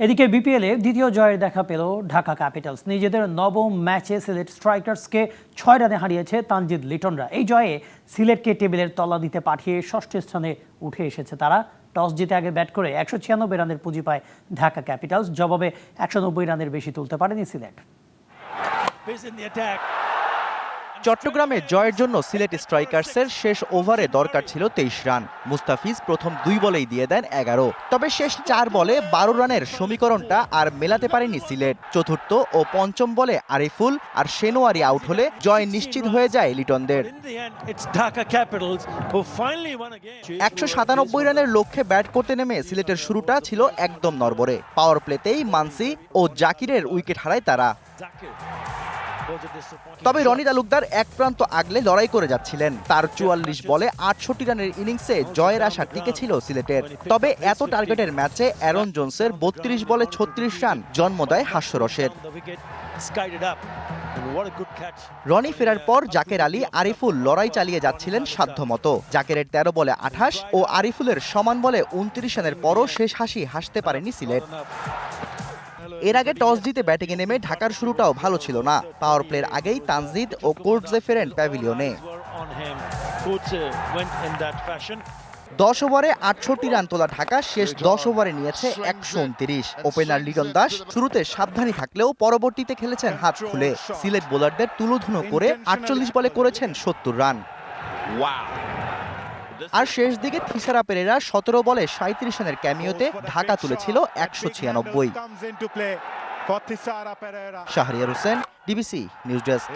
এদিকে বিপিএলে দ্বিতীয় জয়ের দেখা পেল ঢাকা ক্যাপিটালস। নিজেদের নবম ম্যাচে সিলেট স্ট্রাইকার্সকে 6 রানে হারিয়েছে তানজিদ লিটনরা। এই জয়ে সিলেটকে টেবিলের তলানিতে পাঠিয়ে ষষ্ঠ স্থানে উঠে এসেছে তারা। টস জিতে আগে ব্যাট করে 196 রানের পুঁজি পায় ঢাকা ক্যাপিটালস। জবাবে 190 রানের বেশি তুলতে পারেনি সিলেট। চট্টগ্রামে জয়ের জন্য সিলেট স্ট্রাইকার্সের শেষ ওভারে দরকার ছিল 23 রান। মুস্তাফিজ প্রথম 2 বলেই দিয়ে দেন 11। তবে শেষ 4 বলে 12 রানের সমীকরণটা আর মেলাতে পারেনি সিলেট। চতুর্থ ও পঞ্চম বলে আরিফুল আর শেনোয়ারি আউট হলে জয় নিশ্চিত হয়ে যায় লিটনদের। 197 রানের লক্ষ্যে ব্যাট করতে নেমে সিলেটের শুরুটা ছিল একদম নড়বড়ে। পাওয়ার প্লেতেই মানসি ও জাকিরের উইকেট হারায় তারা। তবে রনি তালুকদার এক প্রান্ত আগলে লড়াই করে যাচ্ছিলেন। তার 44 বলে 68 রানের ইনিংসে জয়ের আশা টিকে ছিল সিলেটের। তবে এত টার্গেটের ম্যাচে অ্যারন জোন্সের 32 বলে 36 রান জন্ম দেয় হাস্যরসের। রনি ফেরার পর জাকের আলী, আরিফুল লড়াই চালিয়ে যাচ্ছিলেন সাধ্যমতো। জাকেরের 13 বলে 28 ও আরিফুলের সমান বলে 29 রানের পরও শেষ হাসি হাসতে পারেনি সিলেট। এর আগে টস জিতে ব্যাটিংয়ে নেমে ঢাকার শুরুটাও ভালো ছিল না। পাওয়ার প্লের আগেই তানজিদ ও কোর্টজে ফেরেন প্যাভিলিয়নে। 10 ওভারে 68 রান তোলা ঢাকা শেষ 10 ওভারে নিয়েছে 129। ওপেনার লিটন দাস শুরুতে সাবধানী থাকলেও পরবর্তীতে খেলেছেন হাত খুলে। সিলেট বোলারদের তুলোধুনো করে 48 বলে করেছেন 70 রান। আর শেষ দিকে থিসারা পেরেরা 17 বলে 37 রানের ক্যামিওতে ঢাকা তুলেছিল 196। Shahriar Hossain, DBC news desk.